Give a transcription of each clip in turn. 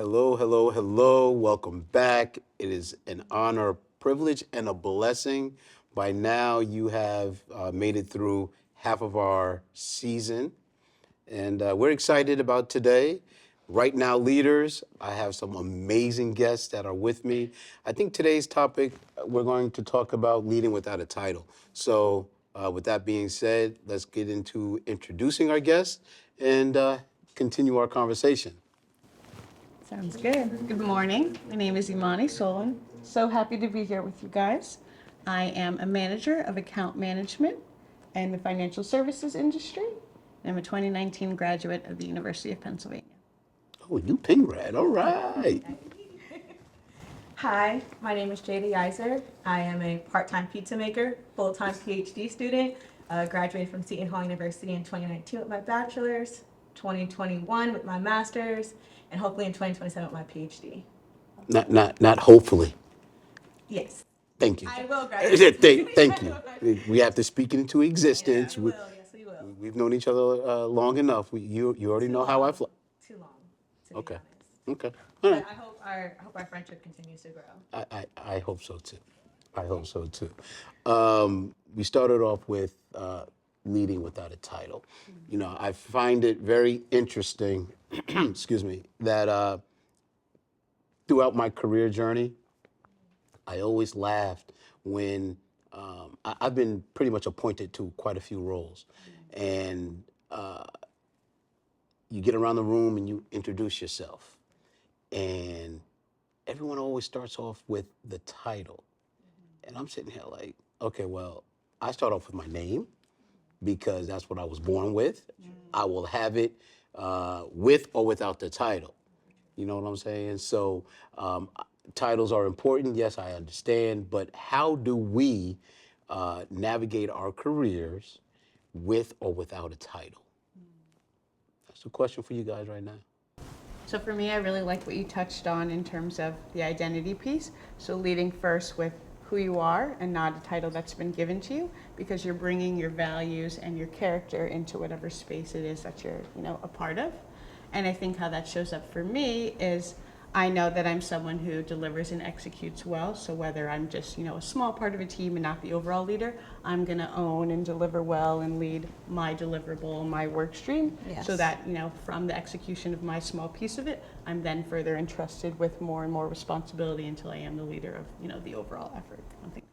Hello, hello, hello. Welcome back. It is an honor, a privilege, and a blessing. By now, you have made it through half of our season, and we're excited about today. Right now, leaders, I have some amazing guests that are with me. I think today's topic, we're going to talk about leading without a title. So, with that being said, let's get into introducing our guests and continue our conversation. Sounds good. Good morning. My name is Imani Solan. So happy to be here with you guys. I am a manager of account management in the financial services industry. I'm a 2019 graduate of the University of Pennsylvania. Oh, UPenn grad. All right. Hi, my name is Jayda Yizar. I am a part-time pizza maker, full-time PhD student. Graduated from Seton Hall University in 2019 with my bachelor's, 2021 with my master's, and hopefully in 2027 with my PhD. Not hopefully. Yes, Thank you. I will graduate. Thank you. We have to speak it into existence. Yeah, we will. Yes, we will. We've known each other long enough. You already know how I feel. Too long, to Okay. be honest. Okay. All But right. I hope our friendship continues to grow. I hope so too. I hope so too. We started off with leading without a title. You know, I find it very interesting, excuse me, that throughout my career journey, I always laughed when I've been pretty much appointed to quite a few roles. And you get around the room and you introduce yourself. And everyone always starts off with the title. And I'm sitting here like, okay, well, I start off with my name because that's what I was born with. I will have it with or without the title. You know what I'm saying? So titles are important. Yes, I understand. But how do we navigate our careers with or without a title? That's the question for you guys right now. So for me, I really like what you touched on in terms of the identity piece. So leading first with who you are and not a title that's been given to you, because you're bringing your values and your character into whatever space it is that you're, a part of. And I think how that shows up for me is I know that I'm someone who delivers and executes well. So whether I'm just, a small part of a team and not the overall leader, I'm going to own and deliver well and lead my deliverable, my work stream. Yes. So that, from the execution of my small piece of it, I'm then further entrusted with more and more responsibility until I am the leader of, the overall effort. I think.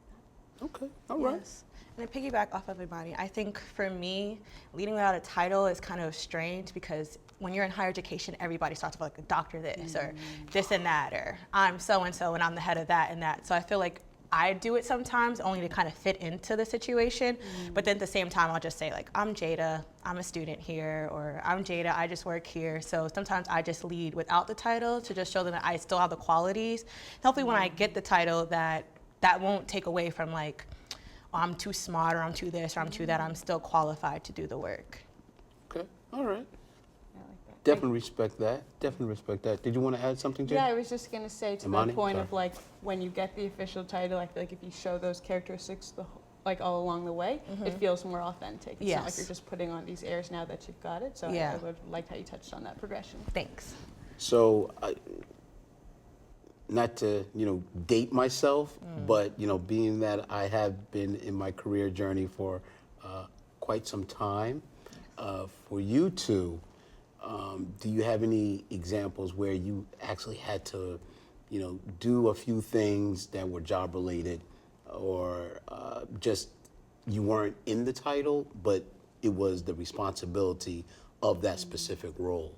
Okay, all right. Yes. And to piggyback off of Imani, I think for me, leading without a title is kind of strange because when you're in higher education, everybody starts with like a doctor this or this and that, or I'm so-and-so and I'm the head of that and that. So I feel like I do it sometimes only to kind of fit into the situation. But then at the same time, I'll just say like, I'm Jayda, I'm a student here, or I'm Jayda, I just work here. So sometimes I just lead without the title to just show them that I still have the qualities. Hopefully when I get the title that won't take away from like, oh, I'm too smart or I'm too this or I'm too that. I'm still qualified to do the work. Okay, all right. I like that. Definitely respect that. Definitely respect that. Did you want to add something, Jay? Yeah, I was just going to say to Imani? the point Sorry. of like when you get the official title, I feel like if you show those characteristics like all along the way, it feels more authentic. It's not like Yes. you're just putting on these airs now that you've got it. So Yeah. I would like how you touched on that progression. Thanks. So, not to date myself, but being that I have been in my career journey for quite some time, for you two, do you have any examples where you actually had to, do a few things that were job related, or just you weren't in the title, but it was the responsibility of that specific role?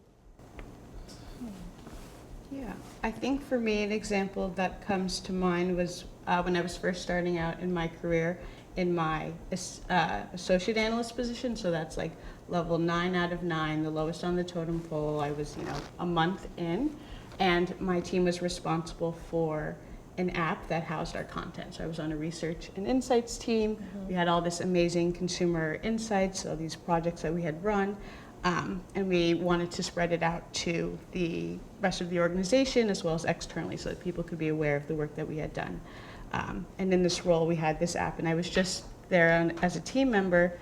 Yeah, I think for me, an example that comes to mind was when I was first starting out in my career in my associate analyst position. So that's like level 9 out of 9, the lowest on the totem pole. I was, a month in, and my team was responsible for an app that housed our content. So I was on a research and insights team. We had all this amazing consumer insights, all these projects that we had run. And we wanted to spread it out to the rest of the organization as well as externally so that people could be aware of the work that we had done. And in this role, we had this app, and I was just there as a team member,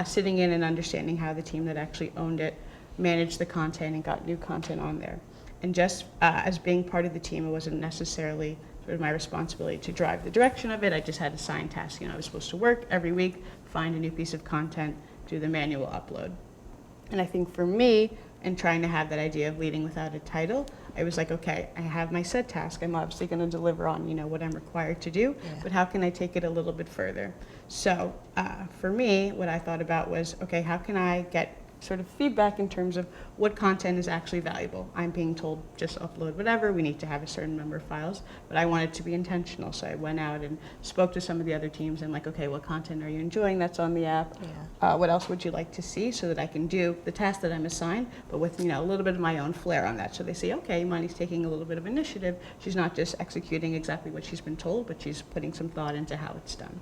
sitting in and understanding how the team that actually owned it managed the content and got new content on there. And just as being part of the team, it wasn't necessarily sort of my responsibility to drive the direction of it. I just had assigned tasks. I was supposed to work every week, find a new piece of content, do the manual upload. And I think for me, in trying to have that idea of leading without a title, I was like, okay, I have my set task. I'm obviously going to deliver on, what I'm required to do, but how can I take it a little bit further? So for me, what I thought about was, okay, how can I get sort of feedback in terms of what content is actually valuable? I'm being told just upload whatever, we need to have a certain number of files, but I wanted to be intentional. So I went out and spoke to some of the other teams and like, okay, what content are you enjoying that's on the app? What else would you like to see so that I can do the task that I'm assigned, but with, a little bit of my own flair on that. So they say, okay, Imani's taking a little bit of initiative. She's not just executing exactly what she's been told, but she's putting some thought into how it's done.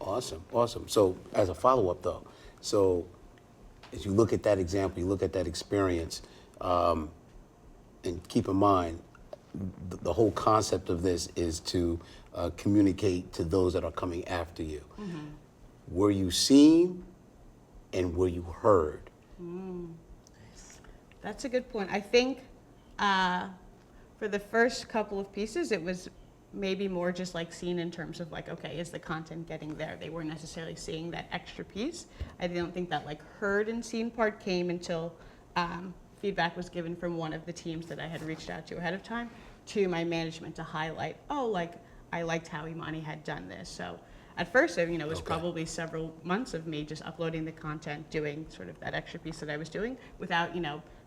Awesome, awesome. So as a follow-up though, so as you look at that example, you look at that experience, and keep in mind, the whole concept of this is to communicate to those that are coming after you. Were you seen and were you heard? That's a good point. I think for the first couple of pieces, it was maybe more just like seen in terms of like, okay, is the content getting there? They weren't necessarily seeing that extra piece. I don't think that like heard and seen part came until feedback was given from one of the teams that I had reached out to ahead of time to my management to highlight, oh, like I liked how Imani had done this. So at first, it was probably several months of me just uploading the content, doing sort of that extra piece that I was doing without,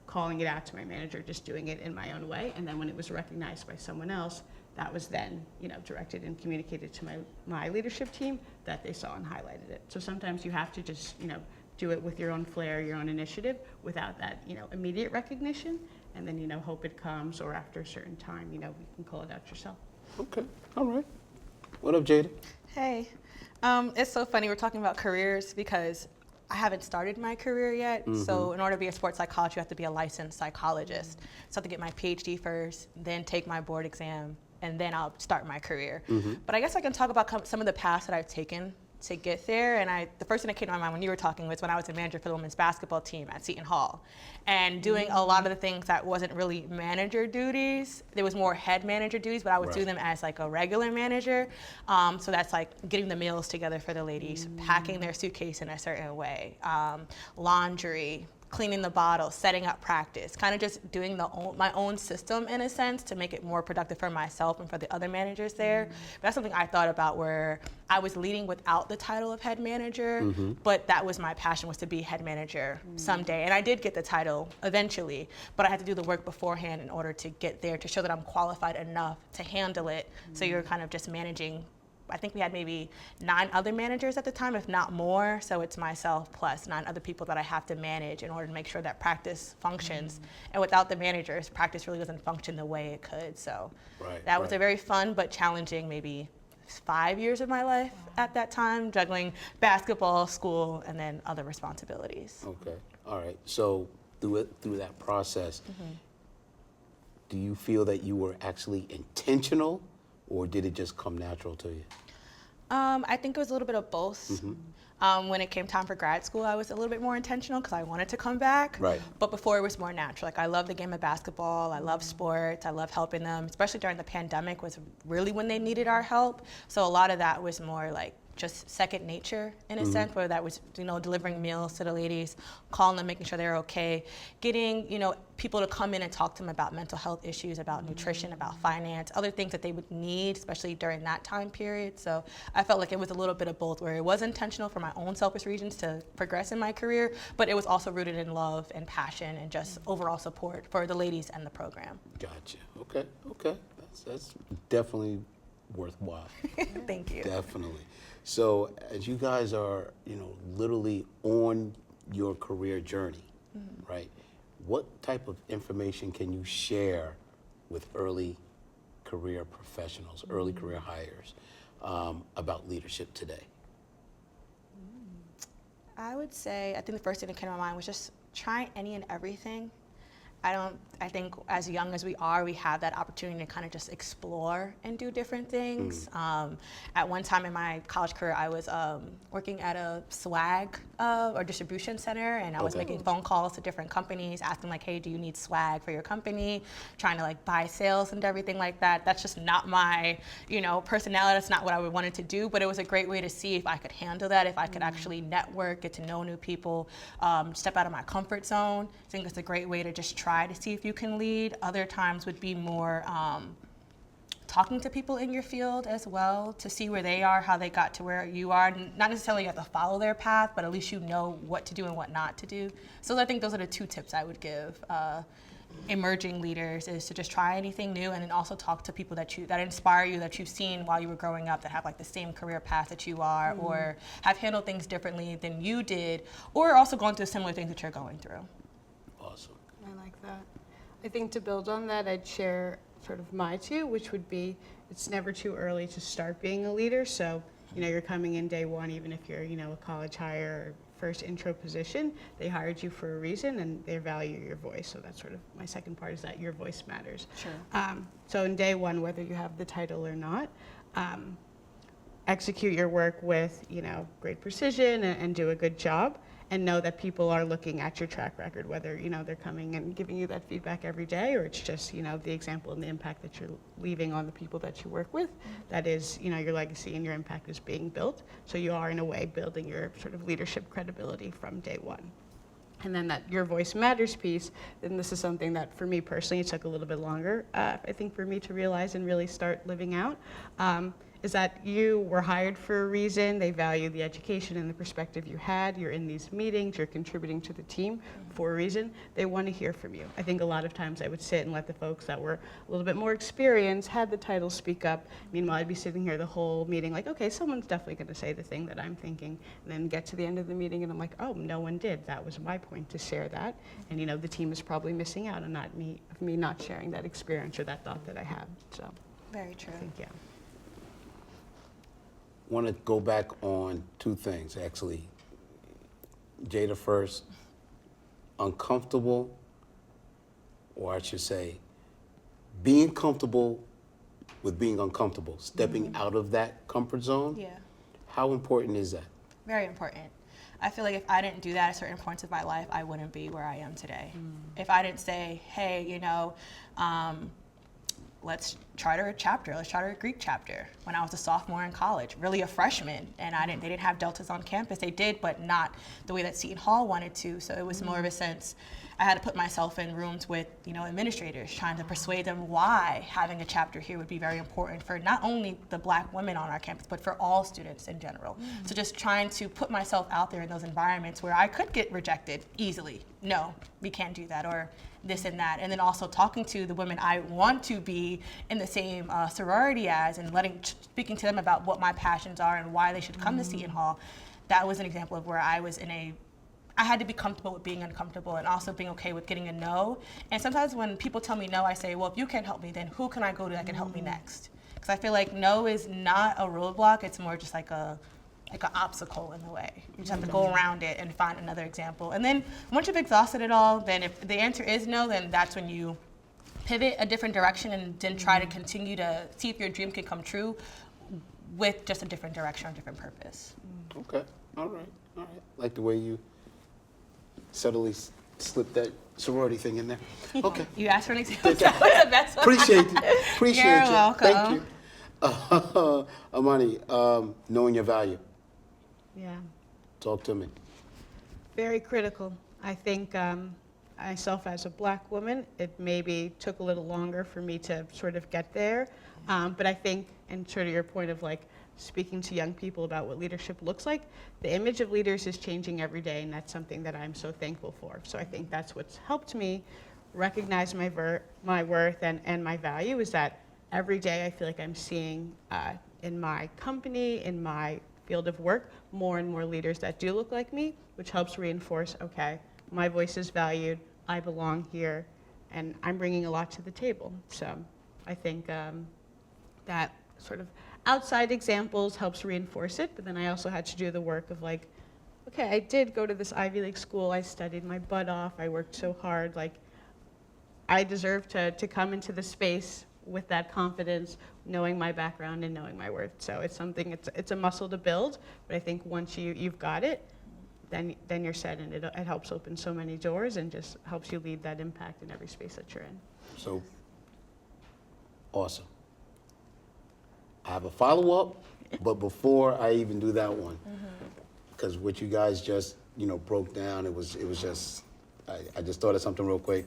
calling it out to my manager, just doing it in my own way. And then when it was recognized by someone else, that was then, directed and communicated to my leadership team that they saw and highlighted it. So sometimes you have to just, do it with your own flair, your own initiative, without that, immediate recognition, and then, hope it comes, or after a certain time, you can call it out yourself. Okay, all right. What up, Jayda? Hey, it's so funny we're talking about careers because I haven't started my career yet. So in order to be a sports psychologist, you have to be a licensed psychologist. So I have to get my PhD first, then take my board exam, and then I'll start my career. But I guess I can talk about some of the paths that I've taken to get there. And the first thing that came to my mind when you were talking was when I was a manager for the women's basketball team at Seton Hall. And doing a lot of the things that wasn't really manager duties. There was more head manager duties, but I would do them as like a regular manager. So that's like getting the meals together for the ladies, packing their suitcase in a certain way, laundry, cleaning the bottle, setting up practice, kind of just doing my own system in a sense to make it more productive for myself and for the other managers there. But that's something I thought about where I was leading without the title of head manager, but that was my passion, was to be head manager someday. And I did get the title eventually, but I had to do the work beforehand in order to get there, to show that I'm qualified enough to handle it. So you're kind of just managing, I think we had maybe 9 other managers at the time, if not more. So it's myself plus 9 other people that I have to manage in order to make sure that practice functions. And without the managers, practice really doesn't function the way it could. So that was a very fun but challenging maybe 5 years of my life at that time, juggling basketball, school, and then other responsibilities. Okay, all right. So through that process, do you feel that you were actually intentional, or did it just come natural to you? I think it was a little bit of both. When it came time for grad school, I was a little bit more intentional because I wanted to come back. But before, it was more natural. Like, I love the game of basketball. I love sports. I love helping them, especially during the pandemic was really when they needed our help. So a lot of that was more like just second nature in a sense, where that was, delivering meals to the ladies, calling them, making sure they're okay, getting, people to come in and talk to them about mental health issues, about nutrition, about finance, other things that they would need, especially during that time period. So I felt like it was a little bit of both, where it was intentional for my own selfish reasons to progress in my career, but it was also rooted in love and passion and just overall support for the ladies and the program. Gotcha. Okay. That's definitely worthwhile. Thank you. Definitely. So as you guys are, literally on your career journey, right? What type of information can you share with early career professionals, early career hires, about leadership today? I would say, I think the first thing that came to my mind was just try any and everything. I think as young as we are, we have that opportunity to kind of just explore and do different things. At one time in my college career, I was working at a swag or distribution center, and I was making phone calls to different companies, asking like, hey, do you need swag for your company? Trying to like buy sales and everything like that. That's just not my, personality. That's not what I wanted to do, but it was a great way to see if I could handle that, if I could actually network, get to know new people, step out of my comfort zone. I think it's a great way to just try to see if you can lead. Other times would be more, talking to people in your field as well to see where they are, how they got to where you are. Not necessarily you have to follow their path, but at least you know what to do and what not to do. So I think those are the 2 tips I would give emerging leaders, is to just try anything new, and then also talk to people that inspire you, that you've seen while you were growing up, that have like the same career path that you are, or have handled things differently than you did, or also going through similar things that you're going through. Awesome. I like that. I think to build on that, I'd share sort of my 2, which would be, it's never too early to start being a leader. So, you're coming in day 1, even if you're, a college hire or first intro position, they hired you for a reason and they value your voice. So that's sort of my second part, is that your voice matters. Sure. So in day 1, whether you have the title or not, execute your work with, great precision and do a good job. And know that people are looking at your track record, whether, they're coming and giving you that feedback every day, or it's just, the example and the impact that you're leaving on the people that you work with. That is, your legacy and your impact is being built. So you are, in a way, building your sort of leadership credibility from day 1. And then that your voice matters piece, and this is something that for me personally, it took a little bit longer, I think, for me to realize and really start living out. Is that you were hired for a reason. They value the education and the perspective you had. You're in these meetings, you're contributing to the team for a reason. They want to hear from you. I think a lot of times I would sit and let the folks that were a little bit more experienced, had the title, speak up. Meanwhile, I'd be sitting here the whole meeting like, okay, someone's definitely going to say the thing that I'm thinking. And then get to the end of the meeting and I'm like, oh, no one did. That was my point, to share that. And the team is probably missing out on me not sharing that experience or that thought that I had. So Very true. I think, yeah. Want to go back on 2 things, actually. Jayda first, uncomfortable, or I should say, being comfortable with being uncomfortable, stepping out of that comfort zone. Yeah. How important is that? Very important. I feel like if I didn't do that at certain points of my life, I wouldn't be where I am today. If I didn't say, hey, let's charter a chapter. Let's charter a Greek chapter. When I was a sophomore in college, really a freshman, and they didn't have deltas on campus. They did, but not the way that Seton Hall wanted to. So it was more of a sense, I had to put myself in rooms with, administrators, trying to persuade them why having a chapter here would be very important for not only the Black women on our campus, but for all students in general. So just trying to put myself out there in those environments where I could get rejected easily. No, we can't do that, or this and that. And then also talking to the women I want to be in the same sorority as, and speaking to them about what my passions are and why they should come to Seton Hall. That was an example of where I was I had to be comfortable with being uncomfortable, and also being okay with getting a no. And sometimes when people tell me no, I say, well, if you can't help me, then who can I go to that can help me next? Because I feel like no is not a roadblock. It's more just like an obstacle in the way. You just have to go around it and find another example. And then once you've exhausted it all, then if the answer is no, then that's when you pivot a different direction and then try to continue to see if your dream can come true with just a different direction or a different purpose. Okay. All right. Like the way you subtly slipped that sorority thing in there. Okay. You asked for an example. That was the best one. Appreciate you. Appreciate You're you. welcome. Thank you. Imani, knowing your value. Yeah. Talk to me. Very critical. I think myself as a Black woman, it maybe took a little longer for me to sort of get there. But I think, and sort of your point of like speaking to young people about what leadership looks like, the image of leaders is changing every day, and that's something that I'm so thankful for. So I think that's what's helped me recognize my worth and my value, is that every day I feel like I'm seeing in my company, in my field of work, more and more leaders that do look like me, which helps reinforce, okay, my voice is valued, I belong here, and I'm bringing a lot to the table. So I think that sort of outside examples helps reinforce it, but then I also had to do the work of like, okay, I did go to this Ivy League school, I studied my butt off, I worked so hard, like I deserve to come into the space with that confidence, knowing my background and knowing my worth. So it's something, it's a muscle to build, but I think once you've got it, then you're set, and it helps open so many doors and just helps you lead that impact in every space that you're in. So, awesome. I have a follow-up, but before I even do that one, because what you guys just, broke down, it was just, I just thought of something real quick.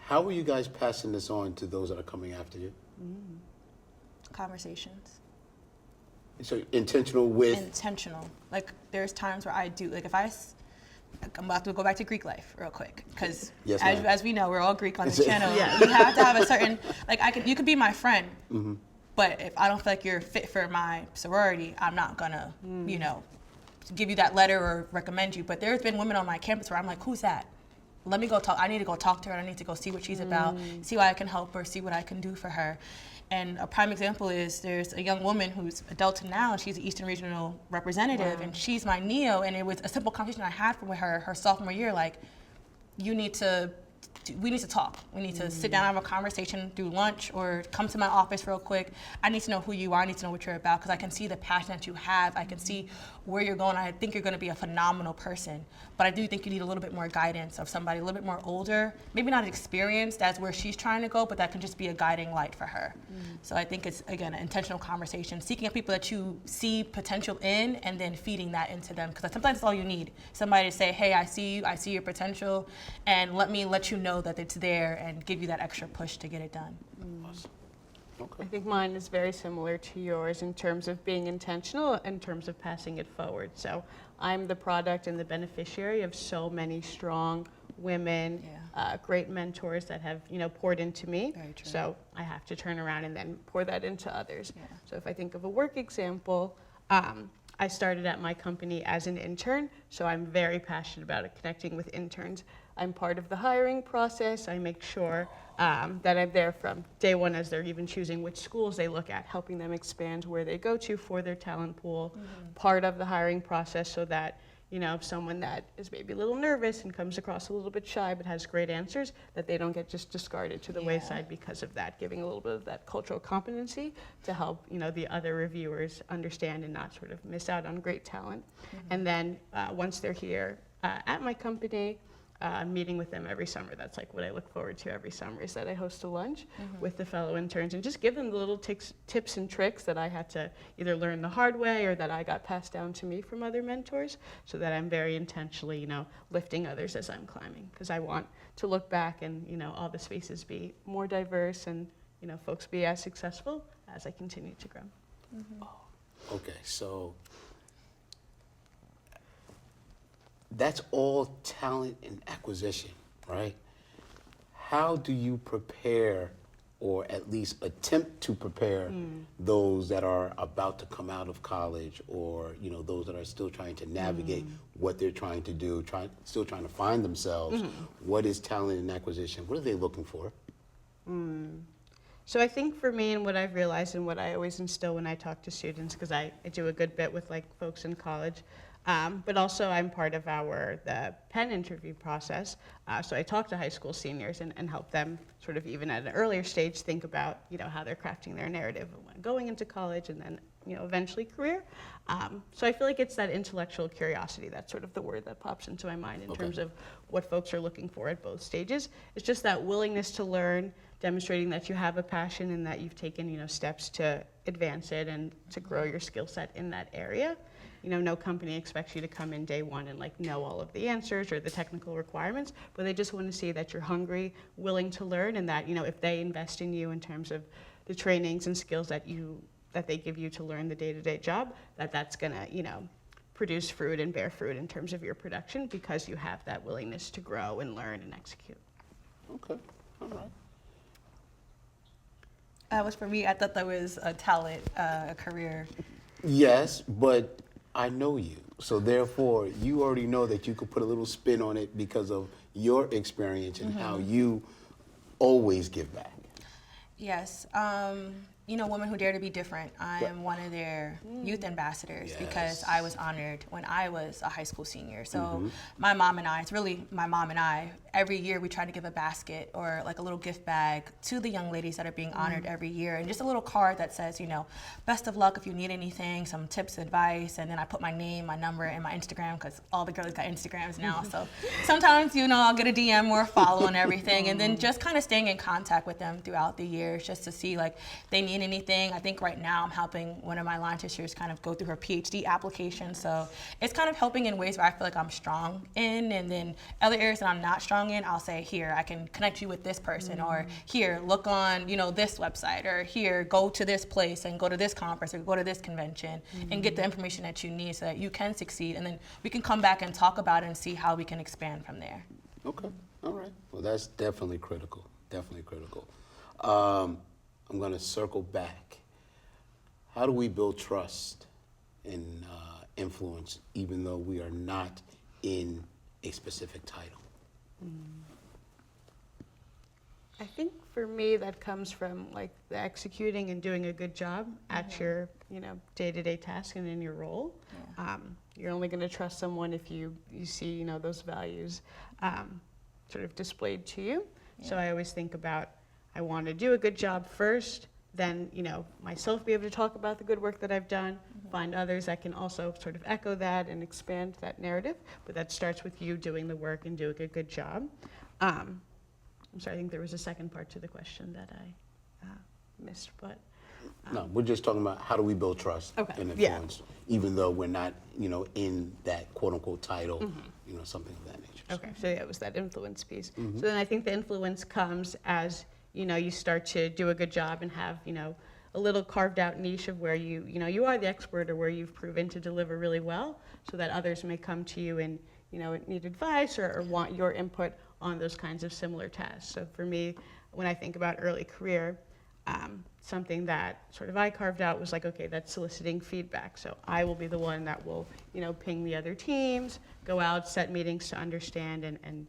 How are you guys passing this on to those that are coming after you? Conversations. So intentional with, Intentional. Like there's times where I do, like if I'm about to go back to Greek life real quick, because Yes, ma'am. as we know, we're all Greek on It's this a- channel. Yeah. You have to have a certain, like you could be my friend, but if I don't feel like you're fit for my sorority, I'm not gonna, give you that letter or recommend you. But there's been women on my campus where I'm like, who's that? Let me go talk. I need to go talk to her. I need to go see what she's about, see why I can help her, see what I can do for her. And a prime example is there's a young woman who's adult now, and she's an Eastern Regional representative, and she's my NEO. And it was a simple conversation I had with her sophomore year, like, we need to talk. We need to sit down and have a conversation through lunch or come to my office real quick. I need to know who you are. I need to know what you're about, because I can see the passion that you have. I can see where you're going. I think you're going to be a phenomenal person. But I do think you need a little bit more guidance of somebody a little bit more older, maybe not experienced as where she's trying to go, but that can just be a guiding light for her. So I think it's, again, an intentional conversation, seeking out people that you see potential in and then feeding that into them. Because sometimes that's all you need. Somebody to say, hey, I see you, I see your potential, and let me let you know that it's there and give you that extra push to get it done. awesome. I Okay. think mine is very similar to yours in terms of being intentional, in terms of passing it forward. So I'm the product and the beneficiary of so many strong women, great mentors that have poured into me. Very true. So I have to turn around and then pour that into others. Yeah. So if I think of a work example, I started at my company as an intern, so I'm very passionate about connecting with interns. I'm part of the hiring process. I make sure that I'm there from day one as they're even choosing which schools they look at, helping them expand where they go to for their talent pool, part of the hiring process, so that if someone that is maybe a little nervous and comes across a little bit shy but has great answers, that they don't get just discarded to the wayside because of that, giving a little bit of that cultural competency to help the other reviewers understand and not sort of miss out on great talent. And then once they're here at my company, meeting with them every summer. That's like what I look forward to every summer, is that I host a lunch with the fellow interns and just give them the little tips and tricks that I had to either learn the hard way or that I got passed down to me from other mentors, so that I'm very intentionally, lifting others as I'm climbing, because I want to look back and, all the spaces be more diverse and, folks be as successful as I continue to grow. Okay, so that's all talent and acquisition, right? How do you prepare, or at least attempt to prepare, those that are about to come out of college, or those that are still trying to navigate what they're trying to do, still trying to find themselves? What is talent and acquisition? What are they looking for? So I think for me, and what I've realized and what I always instill when I talk to students, because I do a good bit with folks in college, but also I'm part of the Penn interview process. So I talk to high school seniors and help them sort of even at an earlier stage think about how they're crafting their narrative when going into college and then eventually career. So I feel like it's that intellectual curiosity. That's sort of the word that pops into my mind in terms of what folks are looking for at both stages. It's just that willingness to learn, demonstrating that you have a passion and that you've taken steps to advance it and to grow your skill set in that area. No company expects you to come in day one and know all of the answers or the technical requirements, but they just want to see that you're hungry, willing to learn, and that if they invest in you in terms of the trainings and skills that they give you to learn the day-to-day job, that's gonna produce fruit and bear fruit in terms of your production, because you have that willingness to grow and learn and execute. Okay, all right. Was for me, I thought that was a talent, a career. Yes, but I know you. So therefore, you already know that you could put a little spin on it because of your experience and how you always give back. Yes. Women Who Dare to Be Different. I am one of their youth ambassadors because Yes. I was honored when I was a high school senior. So Mm-hmm. my mom and I, it's really my mom and I, every year we try to give a basket or like a little gift bag to the young ladies that are being honored every year. And just a little card that says, best of luck if you need anything, some tips, advice. And then I put my name, my number, and my Instagram because all the girls got Instagrams now. So sometimes, I'll get a DM or a follow and everything. And then just kind of staying in contact with them throughout the years just to see like they need anything. I think right now I'm helping one of my line teachers kind of go through her PhD application. So it's kind of helping in ways where I feel like I'm strong in, and then other areas that I'm not strong in, I'll say, here, I can connect you with this person, or here, look on, this website, or here, go to this place and go to this conference or go to this convention and get the information that you need so that you can succeed. And then we can come back and talk about it and see how we can expand from there. Okay, all right. Well, that's definitely critical, definitely critical. I'm going to circle back. How do we build trust and influence even though we are not in a specific title? I think for me that comes from like the executing and doing a good job at your day-to-day task and in your role. You're only going to trust someone if you see those values sort of displayed to you. So I always think about, I want to do a good job first, then myself be able to talk about the good work that I've done, find others that can also sort of echo that and expand that narrative. But that starts with you doing the work and doing a good job. I'm sorry, I think there was a second part to the question that I missed, but. No, we're just talking about how do we build trust Okay. and Yeah. influence, even though we're not, in that quote unquote title, something of that nature. Okay, so yeah, it was that influence piece. So then I think the influence comes as, you start to do a good job and have, a little carved out niche of where you are the expert or where you've proven to deliver really well, so that others may come to you and, need advice or want your input on those kinds of similar tasks. So for me, when I think about early career, something that sort of I carved out was like, okay, that's soliciting feedback. So I will be the one that will, ping the other teams, go out, set meetings to understand and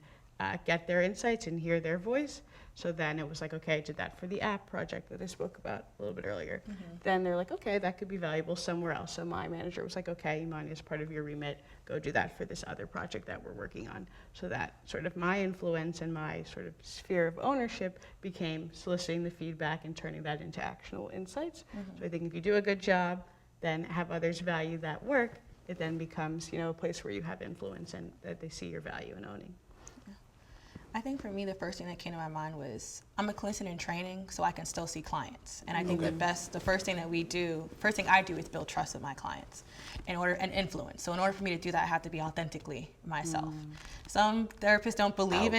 get their insights and hear their voice. So then it was like, okay, I did that for the app project that I spoke about a little bit earlier. Then they're like, okay, that could be valuable somewhere else. So my manager was like, okay, Imani, as part of your remit, go do that for this other project that we're working on. So that sort of my influence and my sort of sphere of ownership became soliciting the feedback and turning that into actionable insights. So I think if you do a good job, then have others value that work, it then becomes, a place where you have influence and that they see your value in owning. I think for me, the first thing that came to my mind was I'm a clinician in training, so I can still see clients. And I think the first thing I do is build trust with my clients and influence. So in order for me to do that, I have to be authentically myself. Some therapists don't believe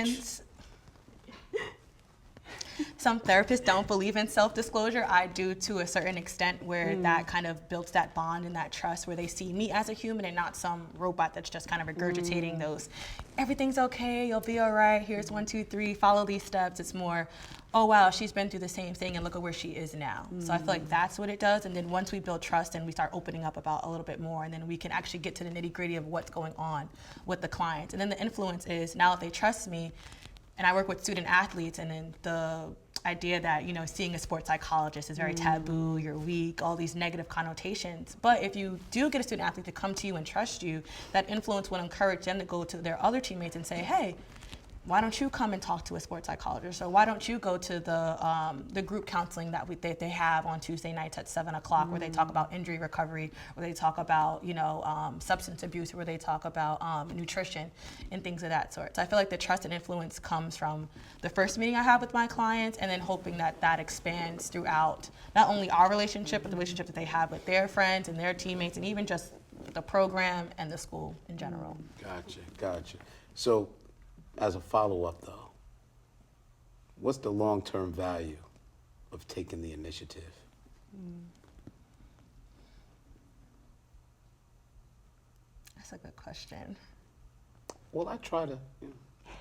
Some therapists don't believe in self-disclosure. I do to a certain extent, where that kind of builds that bond and that trust where they see me as a human and not some robot that's just kind of regurgitating those, everything's okay, you'll be all right, here's 1, 2, 3, follow these steps. It's more, oh wow, she's been through the same thing and look at where she is now. So I feel like that's what it does. And then once we build trust and we start opening up about a little bit more, and then we can actually get to the nitty-gritty of what's going on with the clients. And then the influence is, now that they trust me, and I work with student athletes, and then the idea that, seeing a sports psychologist is very taboo, you're weak, all these negative connotations. But if you do get a student athlete to come to you and trust you, that influence will encourage them to go to their other teammates and say, hey, why don't you come and talk to a sports psychologist? Or why don't you go to the group counseling that they have on Tuesday nights at 7 o'clock, where they talk about injury recovery, where they talk about, substance abuse, where they talk about nutrition and things of that sort. So I feel like the trust and influence comes from the first meeting I have with my clients, and then hoping that that expands throughout not only our relationship, but the relationship that they have with their friends and their teammates, and even just the program and the school in general. Gotcha. So, as a follow-up, though, what's the long-term value of taking the initiative? That's a good question. Well, I try to.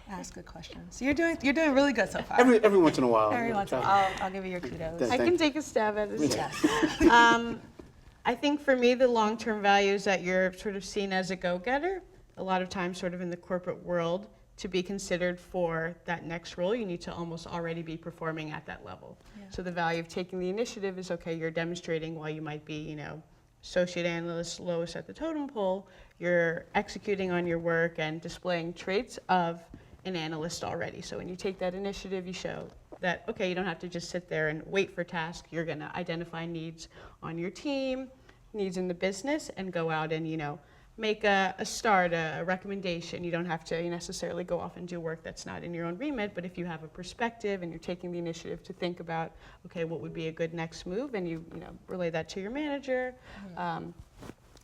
That's a good question. So you're doing really good so far. Every once in a while. Every once in a while, I'll give you your kudos. I can take a stab at it. Yes. I think for me, the long-term value is that you're sort of seen as a go-getter. A lot of times, sort of in the corporate world, to be considered for that next role, you need to almost already be performing at that level. Yeah. So the value of taking the initiative is, okay, you're demonstrating while you might be, associate analyst, lowest at the totem pole, you're executing on your work and displaying traits of an analyst already. So when you take that initiative, you show that, okay, you don't have to just sit there and wait for tasks. You're going to identify needs on your team, needs in the business, and go out and, make a start, a recommendation. You don't have to necessarily go off and do work that's not in your own remit, but if you have a perspective and you're taking the initiative to think about, okay, what would be a good next move, and you relay that to your manager,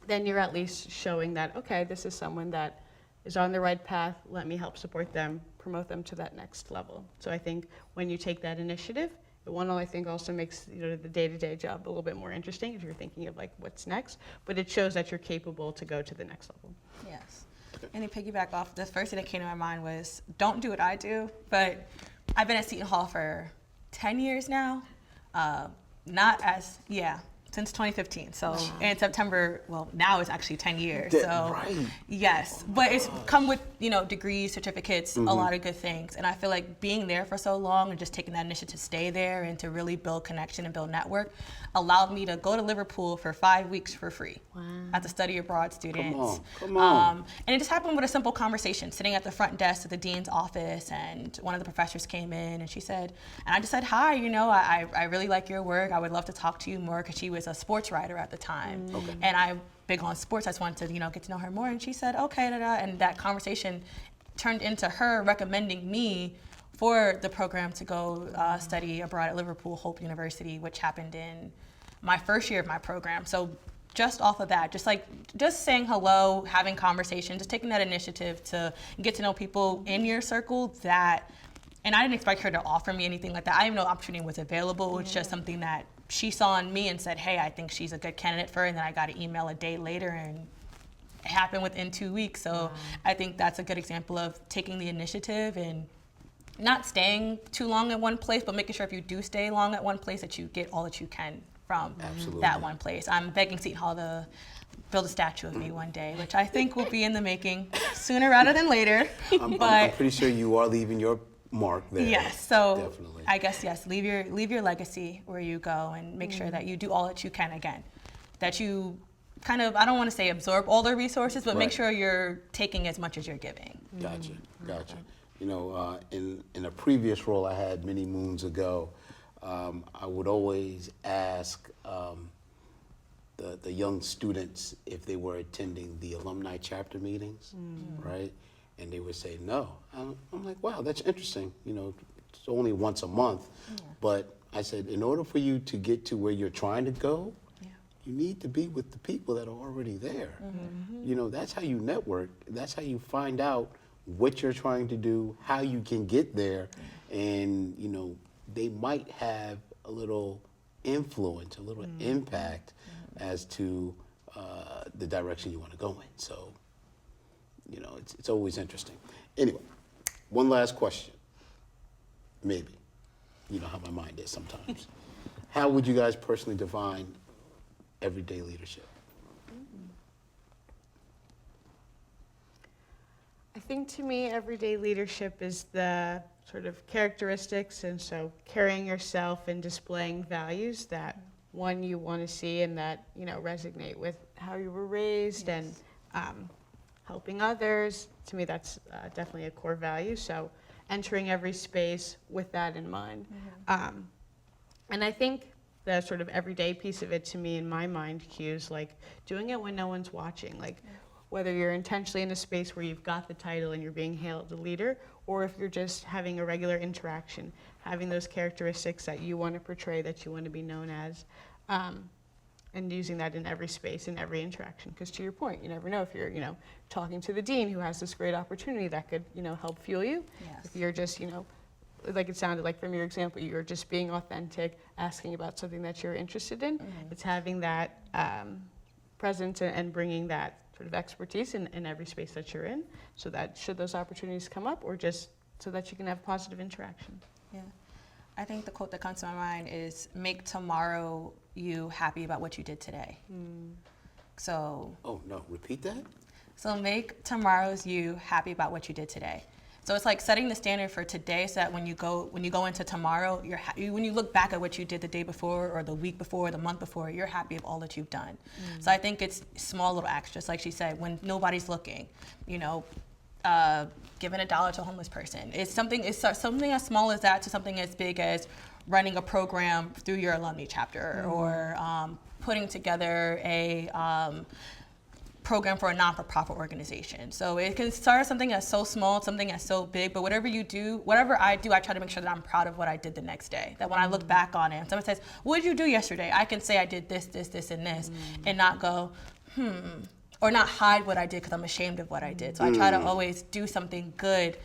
then you're at least showing that, okay, this is someone that is on the right path. Let me help support them, promote them to that next level. So I think when you take that initiative, I think also makes the day-to-day job a little bit more interesting if you're thinking of like what's next, but it shows that you're capable to go to the next level. Yes. And to piggyback off, the first thing that came to my mind was, don't do what I do, but I've been at Seton Hall for 10 years now. Since 2015. So in September, now it's actually 10 years. So right. Yes, but it's come with, degrees, certificates, a lot of good things. And I feel like being there for so long and just taking that initiative to stay there and to really build connection and build network allowed me to go to Liverpool for 5 weeks for free. Wow. As a study abroad student. Come on. And it just happened with a simple conversation, sitting at the front desk of the dean's office, and one of the professors came in and she said, and I just said, hi, I really like your work. I would love to talk to you more, because she was a sports writer at the time. Okay. And I'm big on sports. I just wanted to, get to know her more. And she said, okay, and that conversation turned into her recommending me for the program to go study abroad at Liverpool Hope University, which happened in my first year of my program. So just off of that, just saying hello, having conversation, just taking that initiative to get to know people in your circle and I didn't expect her to offer me anything like that. I didn't know the opportunity was available. It's just something that she saw in me and said, hey, I think she's a good candidate for her. And then I got an email a day later, and it happened within 2 weeks. So I think that's a good example of taking the initiative and not staying too long at one place, but making sure if you do stay long at one place that you get all that you can from that one place. I'm begging Seton Hall to build a statue of me one day, which I think will be in the making sooner rather than later. I'm pretty sure you are leaving your mark there. Yes, so definitely. I guess, yes, leave your legacy where you go, and make sure that you do all that you can again. That you kind of, I don't want to say absorb all the resources, but make sure you're taking as much as you're giving. Gotcha. In a previous role I had many moons ago, I would always ask the young students if they were attending the alumni chapter meetings, right? And they would say no. I'm like, wow, that's interesting. It's only once a month, but I said, in order for you to get to where you're trying to go, you need to be with the people that are already there. That's how you network. That's how you find out what you're trying to do, how you can get there, and they might have a little influence, a little impact as to the direction you want to go in. So, it's always interesting. Anyway, one last question. Maybe. You know how my mind is sometimes. How would you guys personally define everyday leadership? I think to me, everyday leadership is the sort of characteristics, and so carrying yourself and displaying values that you want to see and that resonate with how you were raised, and helping others. To me, that's definitely a core value. So entering every space with that in mind. And I think the sort of everyday piece of it, to me, in my mind, cues like doing it when no one's watching. Like whether you're intentionally in a space where you've got the title and you're being hailed a leader, or if you're just having a regular interaction, having those characteristics that you want to portray, that you want to be known as, and using that in every space, in every interaction. Because to your point, you never know if you're, talking to the dean who has this great opportunity that could, help fuel you. Yes. If you're just, like it sounded like from your example, you're just being authentic, asking about something that you're interested in. It's having that presence and bringing that sort of expertise in every space that you're in, so that should those opportunities come up, or just so that you can have positive interaction. Yeah. I think the quote that comes to my mind is, make tomorrow you happy about what you did today. So. Oh, no, repeat that? So make tomorrow's you happy about what you did today. So it's like setting the standard for today, so that when you go into tomorrow, when you look back at what you did the day before, or the week before, or the month before, you're happy of all that you've done. So I think it's small little acts, just like she said, when nobody's looking, you know, giving $1 to a homeless person. It's something as small as that to something as big as running a program through your alumni chapter, or putting together a program for a non-for-profit organization. So it can start as something that's so small, something that's so big, but whatever I do, I try to make sure that I'm proud of what I did the next day. That when I look back on it, and someone says, what did you do yesterday? I can say I did this, this, this, and this, and not go, or not hide what I did because I'm ashamed of what I did. So I try to always do something good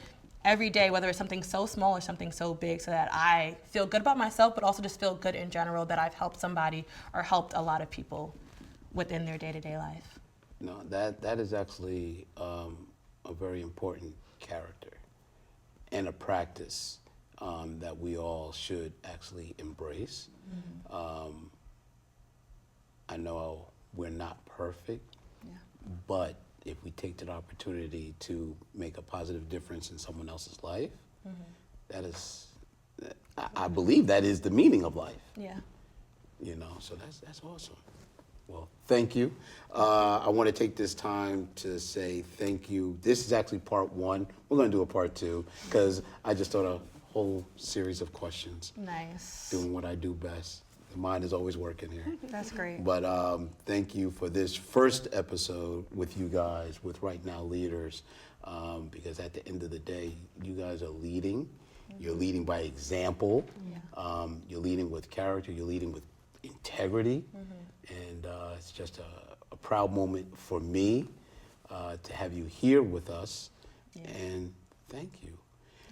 every day, whether it's something so small or something so big, so that I feel good about myself, but also just feel good in general that I've helped somebody or helped a lot of people within their day-to-day life. No, that is actually a very important character and a practice that we all should actually embrace. I know we're not perfect, but if we take the opportunity to make a positive difference in someone else's life, that is, I believe that is the meaning of life. Yeah. You know, so that's awesome. Well, thank you. I want to take this time to say thank you. This is actually part one. We're going to do a part two because I just thought a whole series of questions. Nice. Doing what I do best. The mind is always working here. That's great. But thank you for this first episode with you guys, with Right Now Leaders, because at the end of the day, you guys are leading. You're leading by example. You're leading with character. You're leading with integrity. And it's just a proud moment for me to have you here with us. And thank you.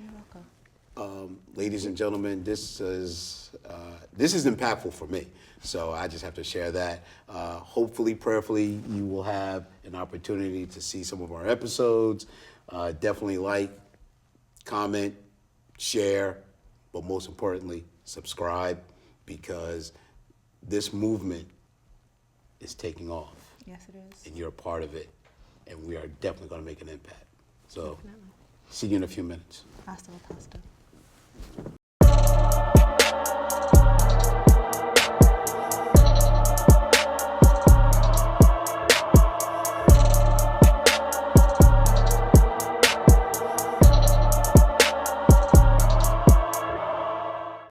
You're welcome. Ladies and gentlemen, this is impactful for me. So I just have to share that. Hopefully, prayerfully, you will have an opportunity to see some of our episodes. Definitely like, comment, share, but most importantly, subscribe, because this movement is taking off. Yes, it is. And you're a part of it. And we are definitely going to make an impact. So, see you in a few minutes. Hasta la pasta.